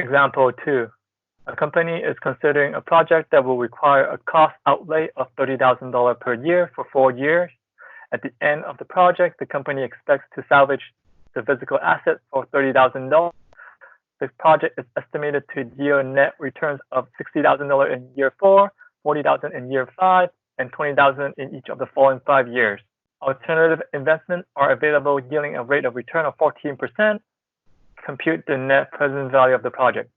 Example 2. A company is considering a project that will require a cost outlay of $30,000 per year for 4 years. At the end of the project, the company expects to salvage the physical asset for $30,000. The project is estimated to yield net returns of $60,000 in year 4, $40,000 in year 5, and $20,000 in each of the following 5 years. Alternative investments are available yielding a rate of return of 14%. Compute the net present value of the project.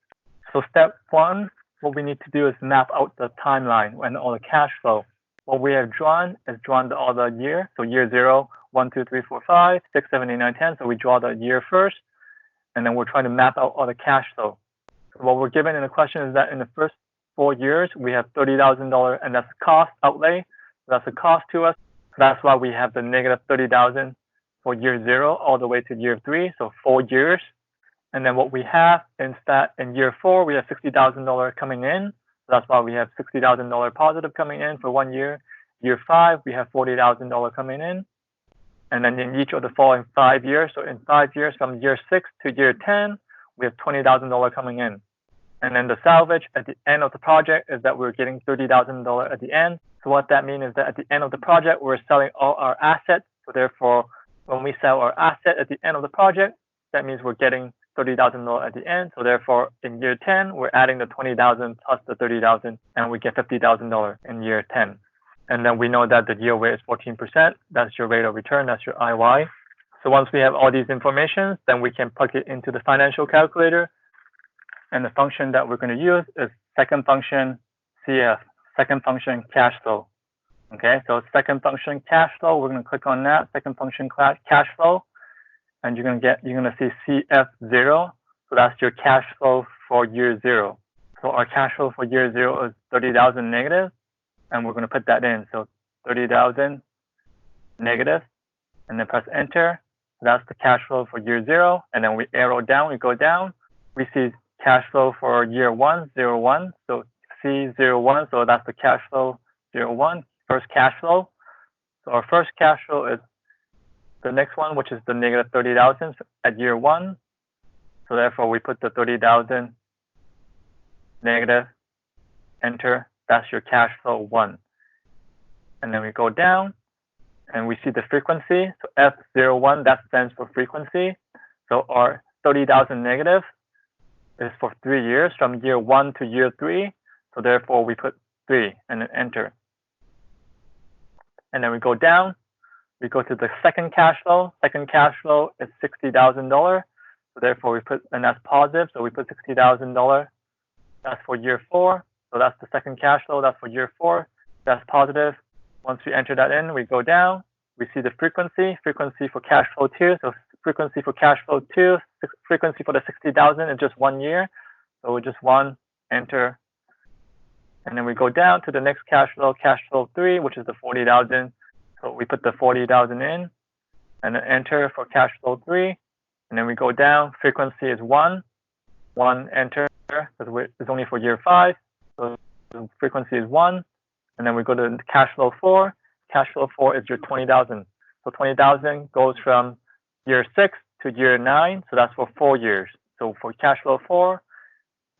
So step 1, what we need to do is map out the timeline and all the cash flow. What we have drawn is all the year. So year 0, 1, 2, 3, 4, 5, 6, 7, 8, 9, 10. So we draw the year first, and then we're trying to map out all the cash flow. So what we're given in the question is that in the first 4 years, we have $30,000, and that's cost outlay. So that's a cost to us. So that's why we have the negative $30,000 for year 0 all the way to year 3, so 4 years. And then what we have is that in year 4, we have $60,000 coming in. So that's why we have $60,000 positive coming in for 1 year. Year 5, we have $40,000 coming in. And then in each of the following 5 years, so in 5 years from year 6 to year 10, we have $20,000 coming in. And then the salvage at the end of the project is that we're getting $30,000 at the end. So what that means is that at the end of the project, we're selling all our assets. So therefore, when we sell our asset at the end of the project, that means we're getting $30,000 at the end. So therefore, in year 10, we're adding the $20,000 plus the $30,000, and we get $50,000 in year 10. And then we know that the yield rate is 14%. That's your rate of return. That's your IY. So once we have all these information, then we can plug it into the financial calculator. And the function that we're going to use is second function CF, second function cash flow. Okay, so second function cash flow, we're going to click on that, second function cash flow. And you're going to see CF0. So that's your cash flow for year 0. So our cash flow for year 0 is 30,000 negative, and we're going to put that in. So 30,000 negative, and then press enter. So that's the cash flow for year 0. And then we arrow down, we go down. We see cash flow for year 1, 01. So C01, so that's the cash flow 01, first cash flow. So our first cash flow is the next one, which is the negative 30,000 at year 1. So therefore, we put the 30,000 negative, enter. That's your cash flow 1. And then we go down, and we see the frequency. So F01, that stands for frequency. So our 30,000 negative is for 3 years, from year 1 to year 3. So therefore, we put 3 and then enter. And then we go down. We go to the second cash flow. Second cash flow is $60,000. So therefore, we put, and that's positive. So we put $60,000. That's for year 4. So that's the second cash flow. That's for year 4. That's positive. Once we enter that in, we go down. We see the frequency for cash flow 2. So frequency for cash flow 2, frequency for the 60,000 in just 1 year. So just 1, enter. And then we go down to the next cash flow 3, which is the 40,000. So we put the 40,000 in, and then enter for cash flow 3. And then we go down, frequency is 1, enter, because it's only for year 5. So the frequency is 1. And then we go to cash flow 4. Cash flow 4 is your 20,000. So 20,000 goes from year 6 to year 9. So that's for 4 years. So for cash flow 4,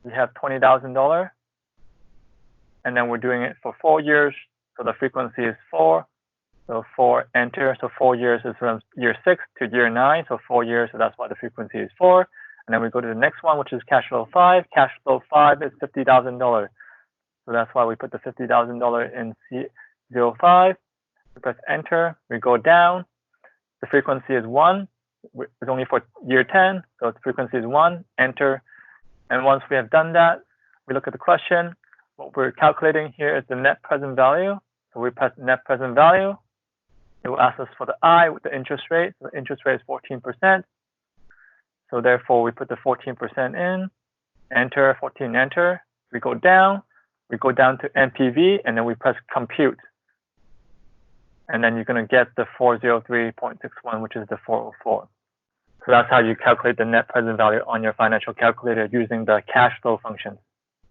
we have $20,000. And then we're doing it for 4 years. So the frequency is 4. So 4, enter. So 4 years is from year 6 to year 9. So 4 years. So that's why the frequency is 4. And then we go to the next one, which is cash flow 5. Cash flow 5 is $50,000. So that's why we put the $50,000 in C05. We press enter. We go down. The frequency is 1. It's only for year 10. So the frequency is 1. Enter. And once we have done that, we look at the question. What we're calculating here is the net present value. So we press net present value. It will ask us for the I with the interest rate. So the interest rate is 14%. So therefore, we put the 14% in. Enter, 14, enter. We go down. We go down to NPV, and then we press compute. And then you're going to get the 403.61, which is the 404. So that's how you calculate the net present value on your financial calculator using the cash flow function.